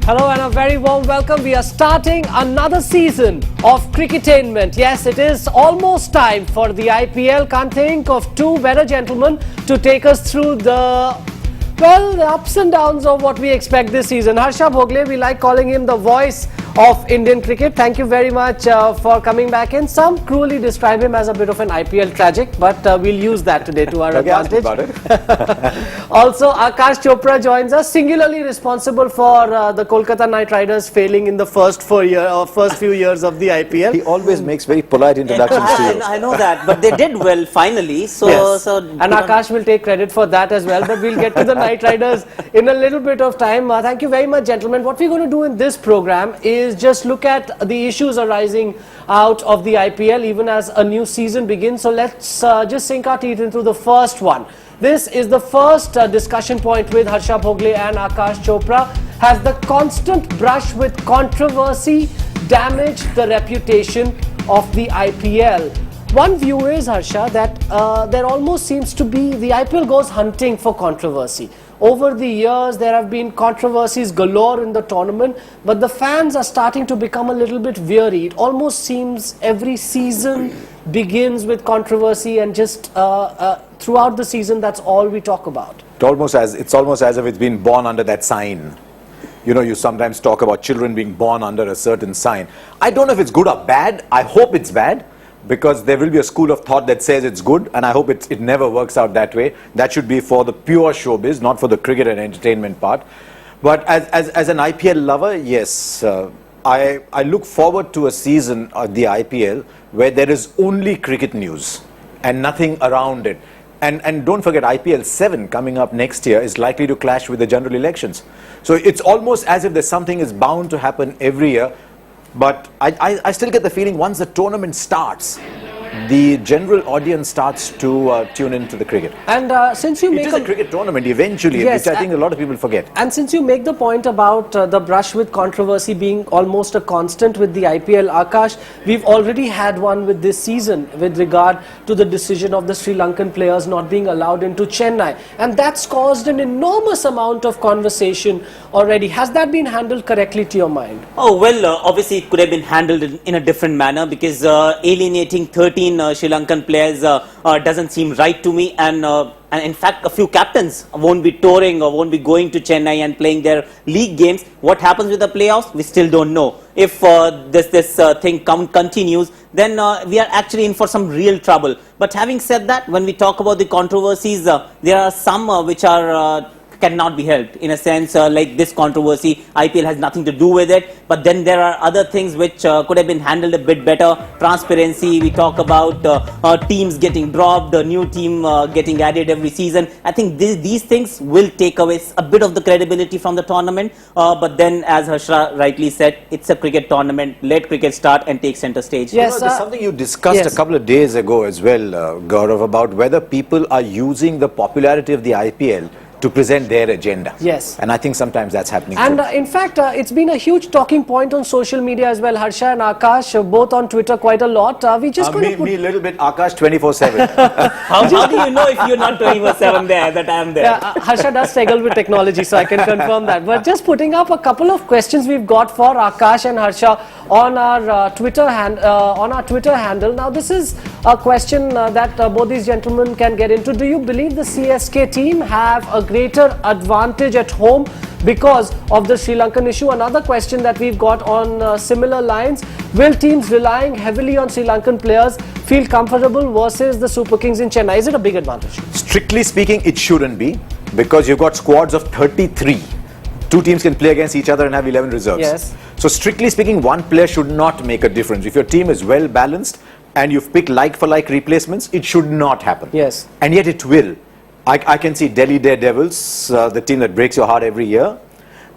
Hello and a very warm welcome. We are starting another season of Cricketainment. Yes, it is almost time for the IPL. Can't think of two better gentlemen to take us through the ups and downs of what we expect this season. Harsha, Bhogle, we like calling him the voice of Indian cricket. Thank you very much for coming back in. Some cruelly describe him as a bit of an IPL tragic, but we'll use that today to our advantage. About it. Also, Aakash Chopra joins us, singularly responsible for the Kolkata Knight Riders failing in the first few years of the IPL. He always makes very polite introductions to you. I know that, but they did well finally. So, yes. And Aakash will take credit for that as well. But we'll get to the Knight Riders in a little bit of time. Thank you very much, gentlemen. What we're going to do in this program is just look at the issues arising out of the IPL even as a new season begins. So let's just sink our teeth into the first one. This is the first discussion point with Harsha Bhogle and Aakash Chopra. Has the constant brush with controversy damaged the reputation of the IPL? One view is, Harsha, that there almost seems to be, the IPL goes hunting for controversy. Over the years, there have been controversies galore in the tournament, but the fans are starting to become a little bit weary. It almost seems every season begins with controversy, and just throughout the season, that's all we talk about. It's almost as if it's been born under that sign. You know, you sometimes talk about children being born under a certain sign. I don't know if it's good or bad. I hope it's bad, because there will be a school of thought that says it's good, and I hope it never works out that way. That should be for the pure showbiz, not for the cricket and entertainment part. But as an IPL lover, yes, I look forward to a season of the IPL where there is only cricket news and nothing around it. And don't forget, IPL 7 coming up next year is likely to clash with the general elections. So it's almost as if there's something is bound to happen every year. But I still get the feeling once the tournament starts, the general audience starts to tune into the cricket. And since you make it is a cricket tournament eventually, yes, which I think a lot of people forget. And since you make the point about the brush with controversy being almost a constant with the IPL, Aakash, we've already had one with this season with regard to the decision of the Sri Lankan players not being allowed into Chennai. And that's caused an enormous amount of conversation already. Has that been handled correctly to your mind? Oh, well, obviously it could have been handled in a different manner, because alienating 13 Sri Lankan players doesn't seem right to me, and in fact a few captains won't be touring or won't be going to Chennai and playing their league games. What happens with the playoffs, we still don't know. If this thing continues, then we are actually in for some real trouble. But having said that, when we talk about the controversies, there are some which are cannot be helped, in a sense, like this controversy. IPL has nothing to do with it, but then there are other things which could have been handled a bit better. Transparency, we talk about teams getting dropped, a new team getting added every season. I think these things will take away a bit of the credibility from the tournament, but then, as Harsha rightly said, it's a cricket tournament. Let cricket start and take center stage. Yes, there's something you discussed a couple of days ago as well, Gaurav, about whether people are using the popularity of the IPL to present their agenda. Yes. And I think sometimes that's happening. And in fact, it's been a huge talking point on social media as well. Harsha and Aakash, both on Twitter quite a lot. We just me a little bit, Aakash 24/7. How do you know if you're not 24/7 there, that I'm there? Yeah, Harsha does struggle with technology, so I can confirm that. But just putting up a couple of questions we've got for Aakash and Harsha on our Twitter handle. Now, this is a question that both these gentlemen can get into. Do you believe the CSK team have a greater advantage at home because of the Sri Lankan issue? Another question that we've got on similar lines: will teams relying heavily on Sri Lankan players feel comfortable versus the Super Kings in Chennai? Is it a big advantage? Strictly speaking, it shouldn't be, because you've got squads of 33. Two teams can play against each other and have 11 reserves. Yes. So strictly speaking, one player should not make a difference. If your team is well balanced and you've picked like for like replacements, it should not happen. Yes. And yet it will. I can see Delhi Daredevils, the team that breaks your heart every year.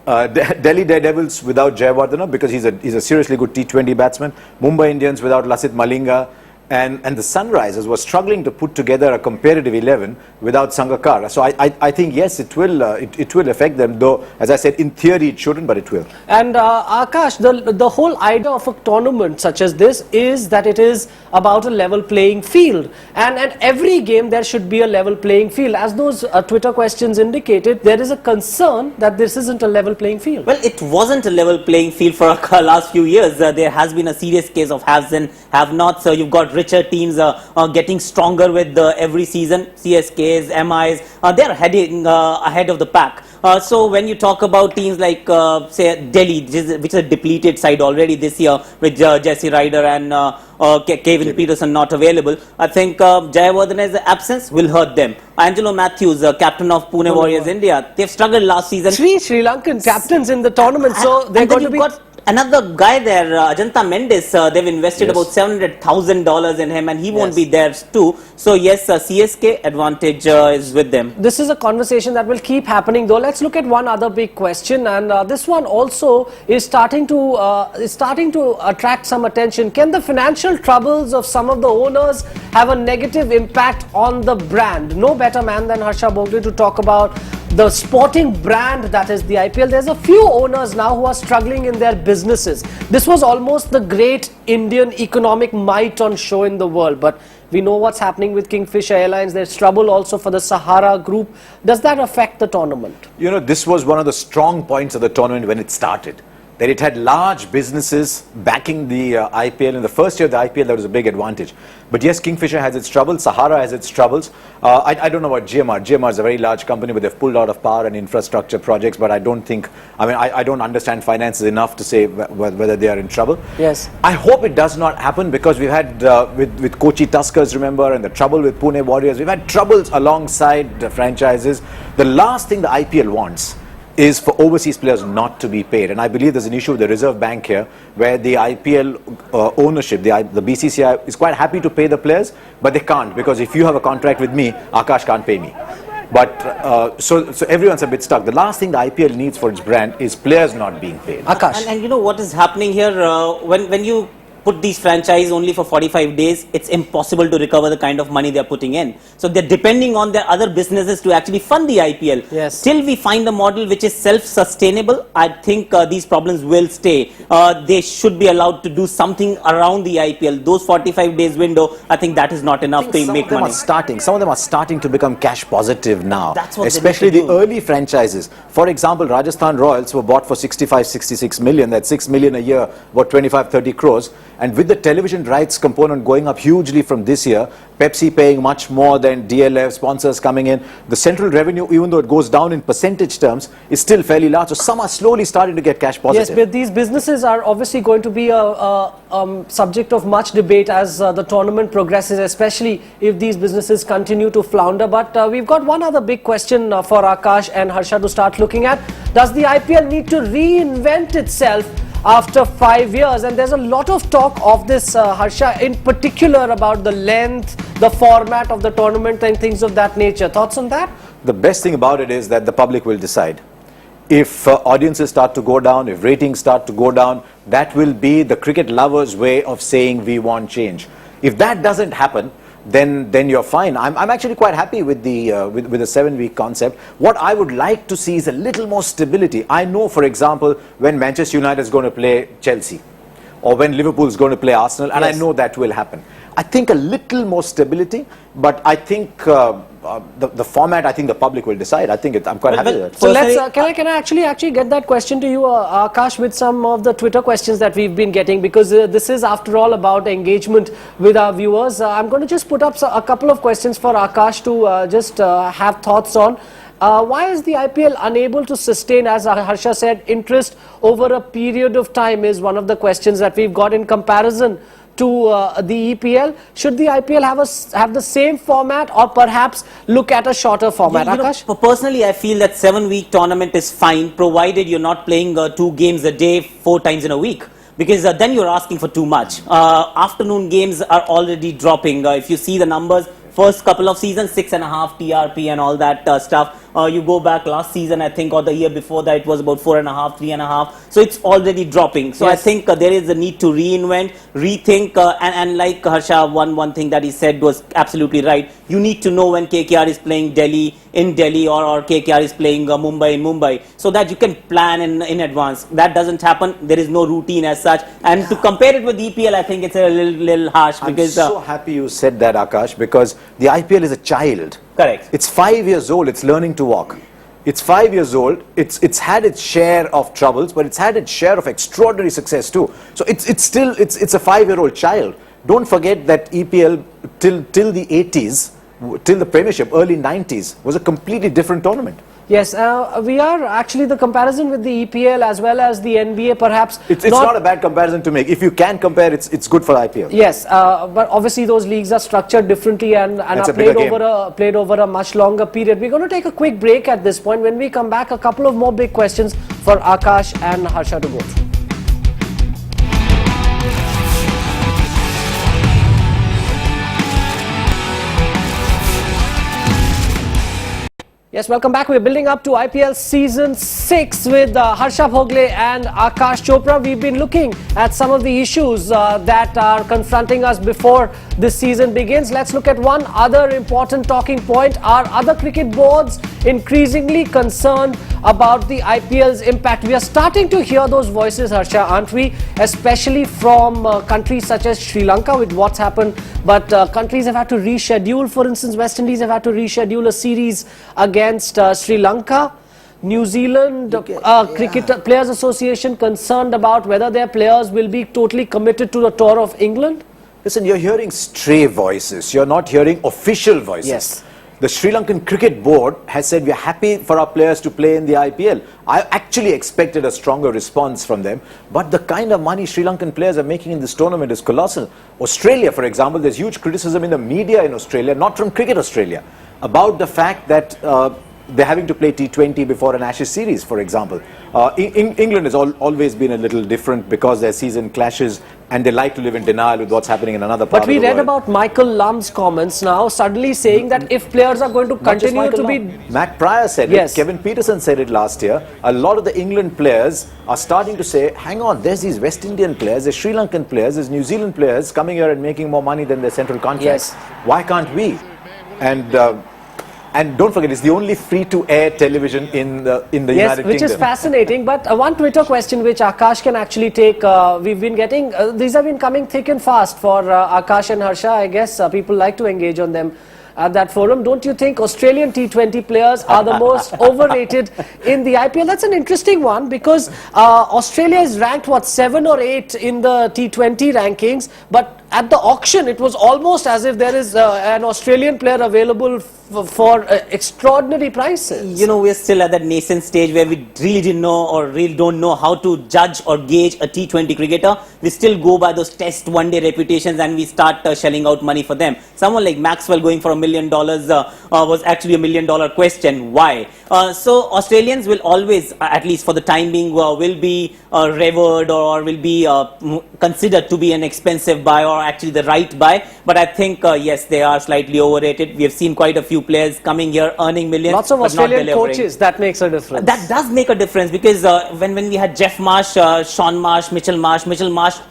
Delhi Daredevils without Jayawardene, because he's a seriously good T20 batsman. Mumbai Indians without Lasith Malinga. and the Sunrisers were struggling to put together a competitive 11 without Sangakkara. So I think yes, it will affect them, though as I said, in theory it shouldn't, but it will. And Aakash, the whole idea of a tournament such as this is that it is about a level playing field, and at every game there should be a level playing field. As those Twitter questions indicated, there is a concern that this isn't a level playing field. Well, it wasn't a level playing field for the last few years. There has been a serious case of haves and have-nots. So you've got richer teams getting stronger with every season. CSKs, MIs, they're heading ahead of the pack. So when you talk about teams like, say, Delhi, which is a depleted side already this year with Jesse Ryder and Kevin Peterson not available, I think Jayawardene's absence will hurt them. Angelo Matthews, captain of Pune Warriors India, they've struggled last season. Three Sri Lankan captains in the tournament, so they're going to be... Another guy there, Ajanta Mendes, they've invested about $700,000 in him, and he won't be there too. So yes, CSK advantage is with them. This is a conversation that will keep happening, though. Let's look at one other big question, and this one also is starting to attract some attention. Can the financial troubles of some of the owners have a negative impact on the brand? No better man than Harsha Bhogle to talk about the sporting brand that is the IPL. There's a few owners now who are struggling in their businesses. This was almost the great Indian economic might on show in the world, but we know what's happening with Kingfisher Airlines. There's trouble also for the Sahara Group. Does that affect the tournament? You know, this was one of the strong points of the tournament when it started, that it had large businesses backing the IPL. In the first year of the IPL, that was a big advantage. But yes, Kingfisher has its troubles, Sahara has its troubles. I don't know about GMR. GMR is a very large company, but they've pulled out of power and infrastructure projects, but I don't think, I don't understand finances enough to say whether they are in trouble. Yes. I hope it does not happen, because we've had, with Kochi Tuskers, remember, and the trouble with Pune Warriors, we've had troubles alongside the franchises. The last thing the IPL wants is for overseas players not to be paid, and I believe there's an issue with the Reserve Bank here, where the IPL ownership, the BCCI is quite happy to pay the players, but they can't, because if you have a contract with me, Aakash can't pay me. But so everyone's a bit stuck. The last thing the IPL needs for its brand is players not being paid. Aakash. And you know what is happening here, when you put these franchise only for 45 days, it's impossible to recover the kind of money they're putting in. So they're depending on their other businesses to actually fund the IPL. Yes. Till we find a model which is self-sustainable, I think these problems will stay. They should be allowed to do something around the IPL. Those 45 days window, I think that is not enough to make money. Some of them are starting to become cash positive now. That's what especially the early franchises. For example, Rajasthan Royals were bought for 65-66 million. That's 6 million a year, about 25-30 crores. And with the television rights component going up hugely from this year, Pepsi paying much more than DLF, sponsors coming in, the central revenue, even though it goes down in percentage terms, is still fairly large. So some are slowly starting to get cash positive. Yes, but these businesses are obviously going to be a subject of much debate as the tournament progresses, especially if these businesses continue to flounder. But we've got one other big question for Aakash and Harsha to start looking at. Does the IPL need to reinvent itself after 5 years? And there's a lot of talk of this, Harsha, in particular about the length, the format of the tournament and things of that nature. Thoughts on that? The best thing about it is that the public will decide. If audiences start to go down, if ratings start to go down, that will be the cricket lovers' way of saying we want change. If that doesn't happen, then you're fine. I'm actually quite happy with the with the 7-week concept. What I would like to see is a little more stability. I know, for example, when Manchester United is going to play Chelsea, or when Liverpool is going to play Arsenal, and I know that will happen. I think a little more stability, but I think the format, I think the public will decide. I think I'm quite happy with it. So let's, can I actually get that question to you, Aakash, with some of the Twitter questions that we've been getting, because this is after all about engagement with our viewers. I'm going to just put up a couple of questions for Aakash to just have thoughts on. Why is the IPL unable to sustain, as Harsha said, interest over a period of time is one of the questions that we've got in comparison to the EPL. Should the IPL have the same format, or perhaps look at a shorter format? Aakash? Personally, I feel that 7-week tournament is fine, provided you're not playing 2 games a day 4 times in a week. Because then you're asking for too much. Afternoon games are already dropping. If you see the numbers, first couple of seasons, 6.5 TRP and all that stuff. You go back last season, I think, or the year before that, it was about 4.5, 3.5. So it's already dropping. So I think there is a need to reinvent, rethink, and like Harsha, one thing that he said was absolutely right. You need to know when KKR is playing Delhi in Delhi, or KKR is playing Mumbai in Mumbai, so that you can plan in advance. That doesn't happen. There is no routine as such. And to compare it with EPL, I think it's a little harsh. Because I'm so happy you said that, Aakash, because the IPL is a child. Correct. It's 5 years old. It's learning to walk. It's 5 years old. It's had its share of troubles, but it's had its share of extraordinary success too. So it's a 5-year-old child. Don't forget that EPL till the 80s, till the Premiership, early 90s, was a completely different tournament. Yes, we are actually, the comparison with the EPL as well as the NBA, perhaps it's not a bad comparison to make. If you can compare, it's good for IPL. Yes, but obviously those leagues are structured differently and are played over a much longer period. We're going to take a quick break at this point. When we come back, a couple of more big questions for Aakash and Harsha to go through. Yes, welcome back. We're building up to IPL Season 6 with Harsha Bhogle and Aakash Chopra. We've been looking at some of the issues that are confronting us before this season begins. Let's look at one other important talking point. Are other cricket boards increasingly concerned about the IPL's impact? We are starting to hear those voices, Harsha, aren't we? Especially from countries such as Sri Lanka with what's happened. But countries have had to reschedule. For instance, West Indies have had to reschedule a series against Sri Lanka. New Zealand Cricket Players Association concerned about whether their players will be totally committed to the tour of England. Listen, you're hearing stray voices. You're not hearing official voices. Yes. The Sri Lankan Cricket Board has said we're happy for our players to play in the IPL. I actually expected a stronger response from them, but the kind of money Sri Lankan players are making in this tournament is colossal. Australia, for example, there's huge criticism in the media in Australia, not from Cricket Australia, about the fact that they're having to play T20 before an Ashes series, for example. England has always been a little different because their season clashes and they like to live in denial with what's happening in another part of the world. But we read about Michael Lumb's comments now, suddenly saying that if players are going to continue to be... Matt Pryor said it, Kevin Peterson said it last year. A lot of the England players are starting to say, hang on, there's these West Indian players, there's Sri Lankan players, there's New Zealand players coming here and making more money than their central contracts. Why can't we? And don't forget, it's the only free-to-air television in the United Kingdom. Which is fascinating. But one Twitter question which Aakash can actually take, we've been getting, these have been coming thick and fast for Aakash and Harsha. I guess people like to engage on them at that forum. Don't you think Australian T20 players are the most overrated in the IPL? That's an interesting one because Australia is ranked, what, 7 or 8 in the T20 rankings, but at the auction it was almost as if there is an Australian player available for extraordinary prices. You know, we're still at that nascent stage where we really didn't know or really don't know how to judge or gauge a T20 cricketer. We still go by those test one-day reputations and we start shelling out money for them. Someone like Maxwell going for $1 million was actually $1 million question. Why? So Australians will always, at least for the time being, will be revered or will be considered to be an expensive buy or actually the right buy. But I think, yes, they are slightly overrated. We have seen quite a few players coming here earning millions. Lots of Australian coaches, that makes a difference. That does make a difference because when we had Jeff Marsh, Sean Marsh, Mitchell Marsh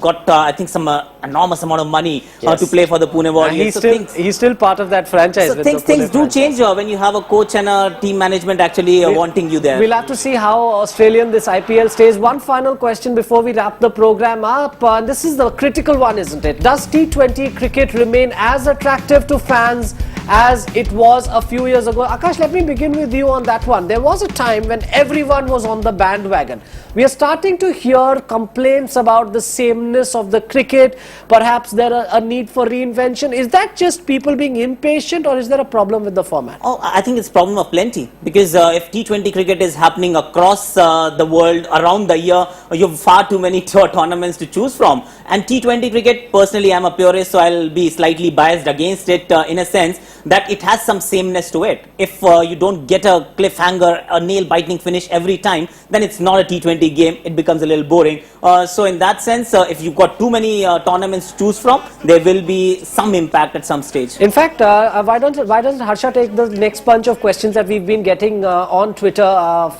got I think some enormous amount of money to play for the Pune Warriors. He's still part of that franchise. So things do change when you have a coach and a team management actually wanting you there. We'll have to see how Australian this IPL stays. One final question before we wrap the program up. This is the critical one, isn't it? Does T20 cricket remain as attractive to fans as it was a few years ago? Aakash, let me begin with you on that one. There was a time when everyone was on the bandwagon. We are starting to hear complaints about the sameness of the cricket. Perhaps there is a need for reinvention. Is that just people being impatient or is there a problem with the format? Oh, I think it's a problem of plenty because if T20 cricket is happening across the world around the year, you have far too many tournaments to choose from. And T20 cricket, personally, I'm a purist, so I'll be slightly biased against it in a sense that it has some sameness to it. If you don't get a cliffhanger, a nail-biting finish every time, then it's not a T20 game. It becomes a little boring. So in that sense, if you've got too many tournaments to choose from, there will be some impact at some stage. In fact, why doesn't Harsha take the next bunch of questions that we've been getting on Twitter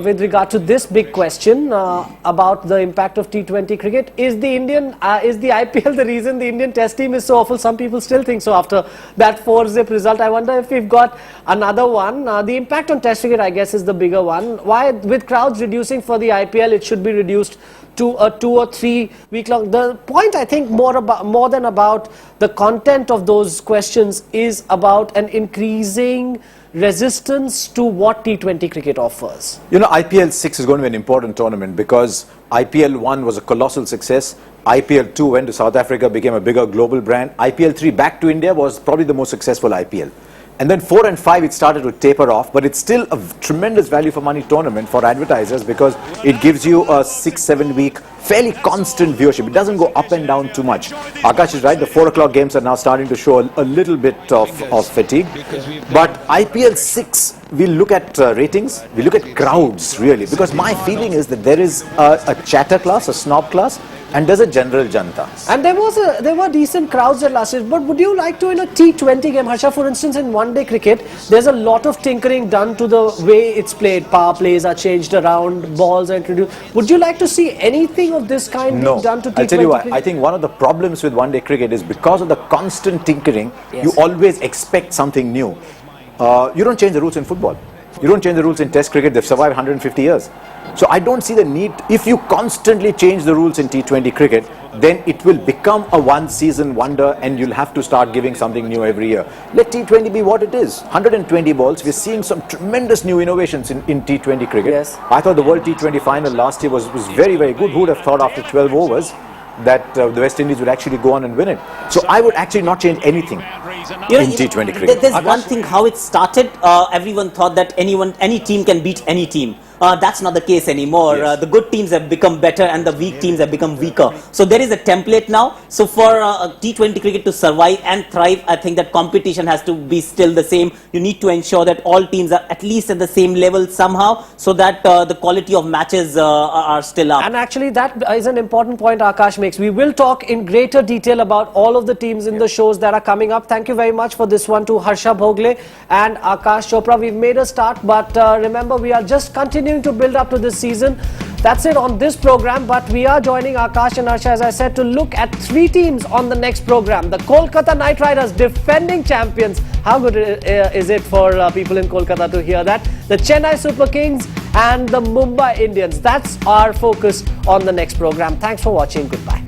with regard to this big question about the impact of T20 cricket? Is the IPL the reason the Indian Test team is so awful? Some people still think so after that 4-0 result. I wonder if we've got another one. The impact on Test cricket, I guess, is the bigger one. Why, with crowds reducing for the IPL, it should be reduced to a 2 or 3 week long. The point, I think, more than about the content of those questions is about an increasing resistance to what T20 cricket offers. You know, IPL 6 is going to be an important tournament because IPL 1 was a colossal success. IPL 2 went to South Africa, became a bigger global brand. IPL 3 back to India was probably the most successful IPL. And then 4 and 5 it started to taper off, but it's still a tremendous value for money tournament for advertisers because it gives you a 6-7 week fairly constant viewership. It doesn't go up and down too much. Aakash is right, the 4 o'clock games are now starting to show a little bit of fatigue. But IPL 6, we look at ratings, we look at crowds really, because my feeling is that there is a chatter class, a snob class, and there's a general janta. And there were decent crowds at last year. But would you like to, in a T20 game, Harsha, for instance, in one-day cricket, there's a lot of tinkering done to the way it's played. Power plays are changed around, balls are introduced. Would you like to see anything of this kind being done to T20 I'll tell you why. cricket? I think one of the problems with one-day cricket is because of the constant tinkering, Yes. you always expect something new. You don't change the rules in football. You don't change the rules in Test cricket. They've survived 150 years. So I don't see the need. If you constantly change the rules in T20 cricket, then it will become a one-season wonder and you'll have to start giving something new every year. Let T20 be what it is. 120 balls. We're seeing some tremendous new innovations in T20 cricket. Yes. I thought the World T20 final last year was very, very good. Who would have thought after 12 overs that the West Indies would actually go on and win it? So I would actually not change anything in T20 cricket. There's one thing, how it started, everyone thought that any team can beat any team. That's not the case anymore. Yes. The good teams have become better and the weak teams have become weaker. So there is a template now. So for T20 cricket to survive and thrive, I think that competition has to be still the same. You need to ensure that all teams are at least at the same level somehow, so that the quality of matches are still up. And actually that is an important point Aakash makes. We will talk in greater detail about all of the teams in the shows that are coming up. Thank you very much for this one to Harsha Bhogle and Aakash Chopra. We've made a start, but remember, we are just continuing to build up to this season. That's it on this program, but we are joining Aakash and Harsha, as I said, to look at 3 teams on the next program. The Kolkata Knight Riders, defending champions. How good is it for people in Kolkata to hear that? The Chennai Super Kings and the Mumbai Indians. That's our focus on the next program. Thanks for watching. Goodbye.